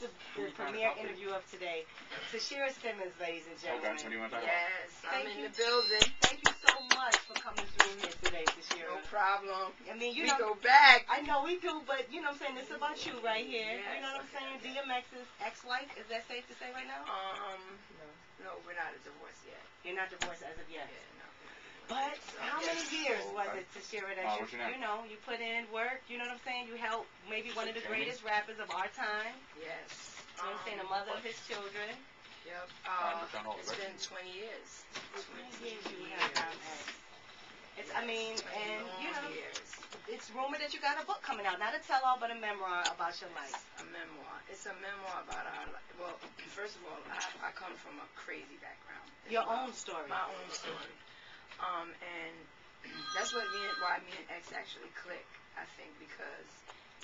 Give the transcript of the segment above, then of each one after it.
was the premiere interview of today. Tashera Simmons, ladies and gentlemen. What do you want to talk about? Yes, I'm in the building. Thank you so much for coming through here today, Tashera. No problem. I mean, we go back. I know we do, but you know what I'm saying? This is about you right here. Yes, you know what I'm saying? DMX's ex-wife. Is that safe to say right now? No, we're not divorced yet. You're not divorced as of yet? Yeah, no. But how many years was it, Tashera, that you put in work? You know what I'm saying? You helped maybe one of the greatest rappers of our time. Yes. You know what I'm saying? The mother of his children. Yep. It's been 20 years. 20 years you have done that. It's, I mean, and you know, it's rumored that you got a book coming out. Not a tell-all, but a memoir about your life. A memoir. It's a memoir about our life. Well, first of all, I come from a crazy background. Your own story. My own story. And that's why me and X actually click, I think, because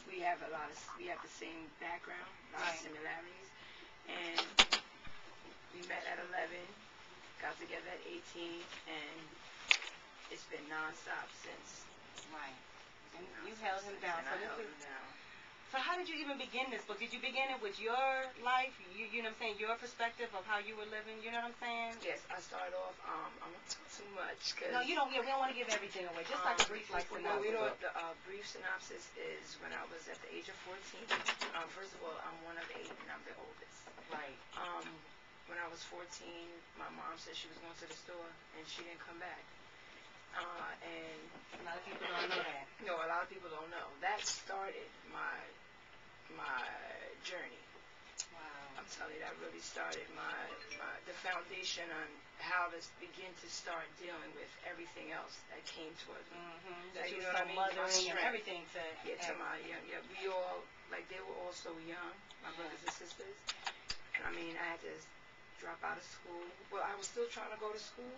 we have the same background, a lot of similarities. And we met at 11, got together at 18, and it's been nonstop since. Right. And you held him down. So how did you even begin this book? Did you begin it with your life? You know what I'm saying? Your perspective of how you were living? You know what I'm saying? Yes, I started off, I won't talk too much. No, you don't. Yeah, we don't want to give everything away. Just like a brief synopsis. No, the brief synopsis is when I was at the age of 14. First of all, I'm one of 8 and I'm the oldest. Right. When I was 14, my mom said she was going to the store and she didn't come back. And a lot of people don't know that. No, a lot of people don't know. That started my journey. Wow. I'm telling you, that really started the foundation on how to begin to start dealing with everything else that came towards me. That you know what I mean? Mothering and everything to my we all, like, they were all so young, my brothers and sisters. And I mean, I had to drop out of school. Well, I was still trying to go to school,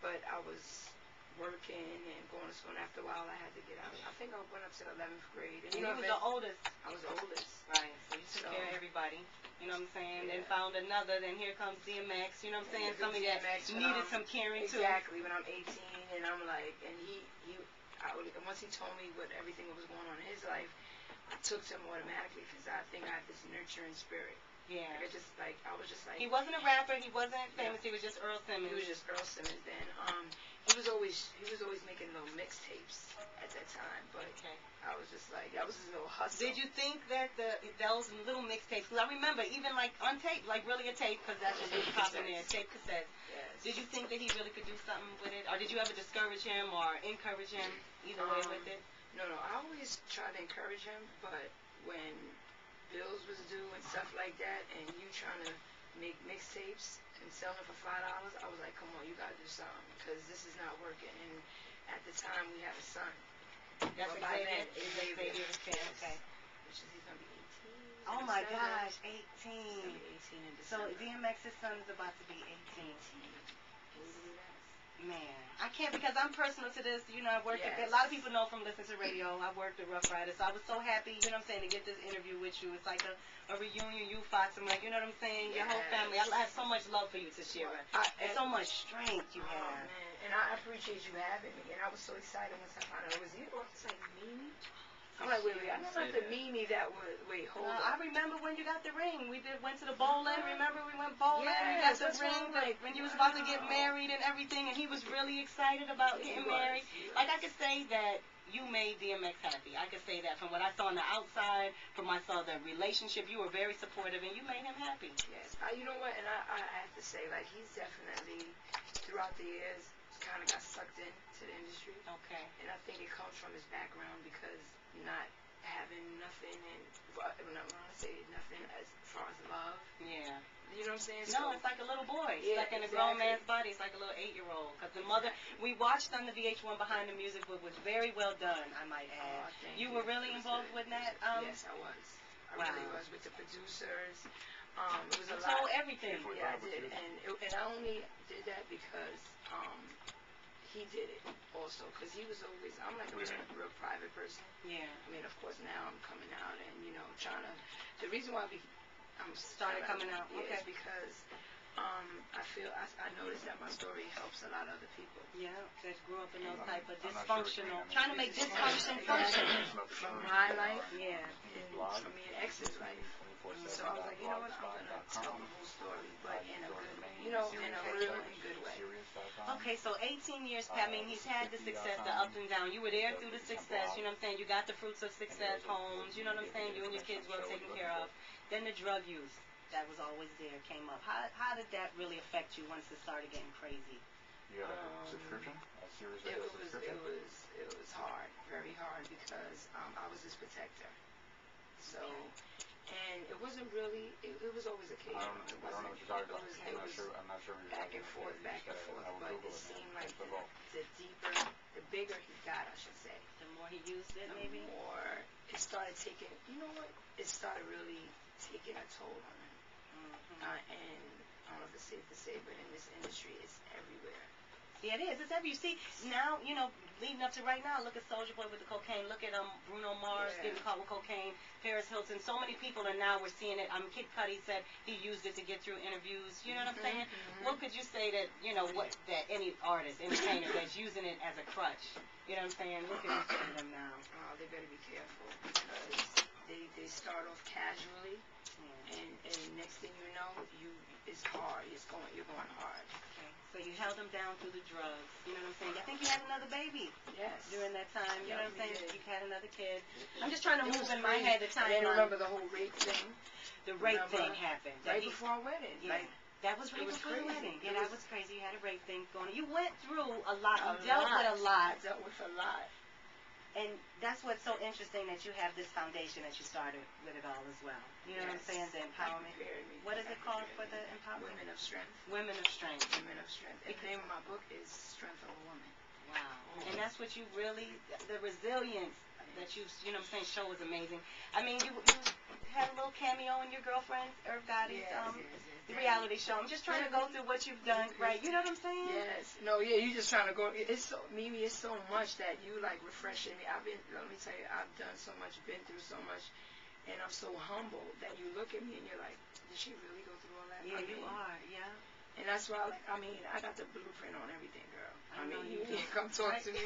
but I was working and going to school, and after a while I had to get out. I think I went up to the 11th grade. And you were the oldest. I was the oldest. Right, so you took care of everybody. You know what I'm saying? Then found another, then here comes DMX. You know what I'm saying? Somebody that needed some caring too. Exactly, when I'm 18, and I'm like, and once he told me what everything that was going on in his life, I took to him automatically because I think I have this nurturing spirit. Yeah. Like, I was just like. He wasn't a rapper. He wasn't famous. He was just Earl Simmons. He was just Earl Simmons then. He was always making little mixtapes at that time. But I was just like, that was his little hustle. Did you think that those little mixtapes? Because I remember even like on tape, like really a tape, because that's what was popping there, tape cassette. Yes. Did you think that he really could do something with it, or did you ever discourage him or encourage him either way with it? No. I always tried to encourage him, but when bills was due and stuff like that, and you trying to make mixtapes and sell them for $5, I was like, come on, you gotta do something, because this is not working. And at the time, we had a son. That's Xavier. Okay. Which is, he's gonna be 18. Oh my gosh, 18. He's gonna be 18 in So December. DMX's son is about to be 18. Can you believe that? Man, I can't, because I'm personal to this. You know, I worked a lot of people know from listening to radio, I worked at Rough Riders, so I was so happy, you know what I'm saying, to get this interview with you. It's like a reunion, you Fox, I'm like, you know what I'm saying, your whole family. I have so much love for you, Tashera, and so much strength you have. Man, and I appreciate you having me, and I was so excited once I found out it was you. I was like, Mimi? I'm like, wait, I never had the Mimi that was, hold on. I remember when you got the ring. We went to the bowling. Remember we went bowling? You got the ring when you was about to get married and everything, and he was really excited about getting married. Like, I could say that you made DMX happy. I could say that from what I saw on the outside, from what I saw the relationship, you were very supportive, and you made him happy. Yes. You know what, and I have to say, like, he's definitely, throughout the years, kind of got sucked into the industry. Okay. And I think it comes from his background, because not having nothing, and when I say nothing as far as love. Yeah. You know what I'm saying? No, it's like a little boy. It's like in a grown man's body. It's like a little 8-year-old. Because the mother, we watched on the VH1 Behind the Music, but was very well done, I might add. You were really involved with that? Yes, I was. I really was, with the producers. It was a lot. So everything. Yeah, I did. And I only did that because he did it also, because he was always, I'm like a real private person. Yeah. I mean, of course, now I'm coming out and, you know, trying to, the reason why I'm started coming out, is because I noticed that my story helps a lot of other people. Yeah, that grew up in those type of dysfunctional, trying to make dysfunction function. From my life, yeah, and from me and X's life. So I'm you know what? I'm gonna tell the whole story, but in a good, you know, in a real and good way. Okay, so 18 years, Pat. I mean, he's had the success, the up and down. You were there through the success. You know what I'm saying? You got the fruits of success, homes. You know what I'm saying? You and your kids well taken care of. Then the drug use that was always there came up. How did that really affect you once it started getting crazy? You had a subscription? A series It of was subscription? it was hard, very hard, because I was his protector. So, and it wasn't really. It was always occasional. I don't know what you're talking about. I'm not sure what you're back talking and about. forth. But it seemed like the deeper, the bigger he got, I should say. The more he used it, maybe? The more it started taking. You know what? It started really taking a toll on him. And I don't know if it's safe to say, but in this industry, it's everywhere. Yeah, it is. It's every. You see, now, you know, leading up to right now, look at Soulja Boy with the cocaine. Look at Bruno Mars getting caught with cocaine. Paris Hilton. So many people, and now we're seeing it. Kid Cudi said he used it to get through interviews. You know what I'm saying? What could you say that, you know, that any artist, entertainer that's using it as a crutch? You know what I'm saying? What could you say to them now? Oh, they better be careful, because they start off casually, and next thing you know, it's hard. You're going hard. So you held him down through the drugs. You know what I'm saying? I think you had another baby. Yes. During that time. You know what I'm saying? Did. You had another kid. I'm just trying to move in my head the timeline. And then remember the whole rape thing? The rape thing happened. Right before our wedding. Yeah. Like, that was right before the wedding. Yeah, that was crazy. You had a rape thing going on. You went through a lot. You dealt with a lot. I dealt with a lot. And that's what's so interesting, that you have this foundation that you started with it all as well. You know what I'm saying? The empowerment. What is it called for the empowerment? Women of Strength. Women of Strength. Women of Strength. And the name of my book is Strength of a Woman. Wow. And that's what you really, the resilience that you know what I'm saying, show is amazing. I mean, you had a little cameo in your girlfriend, Irv Gotti's the reality show. I'm just trying to go through what you've done, right? You know what I'm saying? Yes. No, yeah, you just trying to go. It's so, Mimi, it's so much that you like refreshing me. Let me tell you, I've done so much, been through so much, and I'm so humble that you look at me and you're like, did she really go through all that? Yeah, you are, yeah. And that's why, I got the blueprint on everything, girl. You can come talk to me.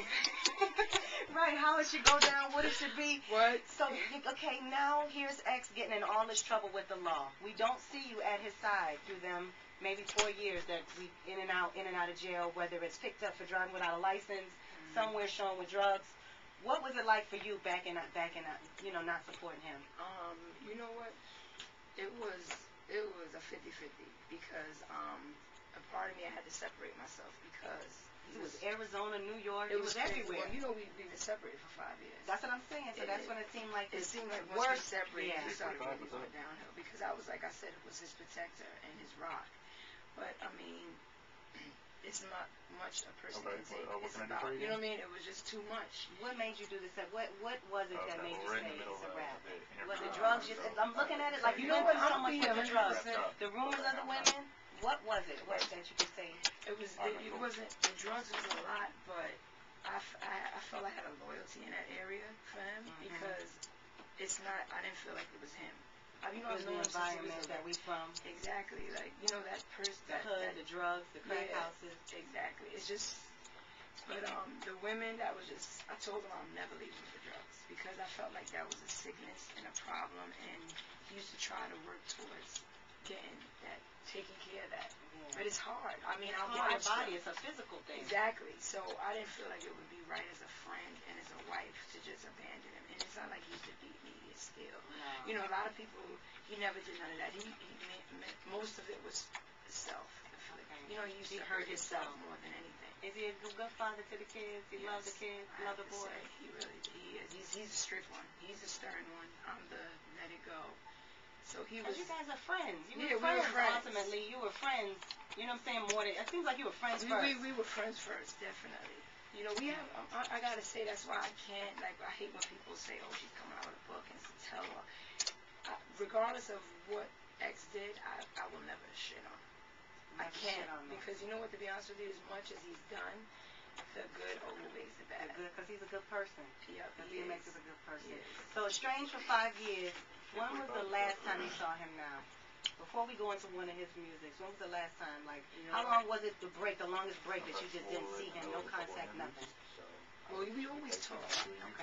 Right, how it should go down, what it should be. What? So, okay, now here's X getting in all this trouble with the law. We don't see you at his side through them maybe 4 years that we in and out of jail, whether it's picked up for driving without a license, somewhere shown with drugs. What was it like for you back in, you know, not supporting him? You know what? It was a 50-50, because a part of me, I had to separate myself, because it was Arizona, New York, it was everywhere. Well, you know, we've been separated for 5 years. That's what I'm saying. So that's when it seemed like once we separated, we started really going downhill, because I was, like I said, it was his protector and his rock. But I mean, it's not much a person can take. It's about, you know what I mean? It was just too much. What made you do this? What was it that made you say it's a rap? Was it drugs? I'm looking at it like you went through so much with the drugs. The rumors of the women. What was it? What that you could say? It wasn't. The drugs was a lot, but I felt I had a loyalty in that area for him, because it's not. I didn't feel like it was him. You know, the environment that we from. Exactly, like, you know, that person, the hood, the drugs, the crack houses. Exactly. It's just, but the women, that was just, I told them I'm never leaving for drugs, because I felt like that was a sickness and a problem, and he used to try to work towards getting that, taking care of that. But it's hard. I mean, I watched your body. It's a physical thing. Exactly. So I didn't feel like it would be right as a friend and as a wife to just abandon him. And it's not like he used to beat me still. No. You know, a lot of people, he never did none of that. Most of it was self. You know, he used to hurt himself more than anything. Is he a good father to the kids? He loves the kids, love the boys? He is. He's a strict one. He's a stern one. I'm the let it go. So he was. You guys are friends. We were friends. Ultimately, you were friends. You know what I'm saying? More than it seems like you were friends first. We were friends first, definitely. You know, we have. I gotta say, that's why I can't. Like, I hate when people say, "Oh, she's coming out with a book," and tell her. Regardless of what X did, I will never shit on him. I can't, because you know what? To be honest with you, as much as he's done, the good overweighs the bad. Because he's a good person. Yeah, he makes us a good person. So estranged for 5 years. When was the last time you saw him now? Before we go into one of his musics, when was the last time? Like, how long was it the longest break that you just didn't see him? No contact, nothing? Well, we always talk.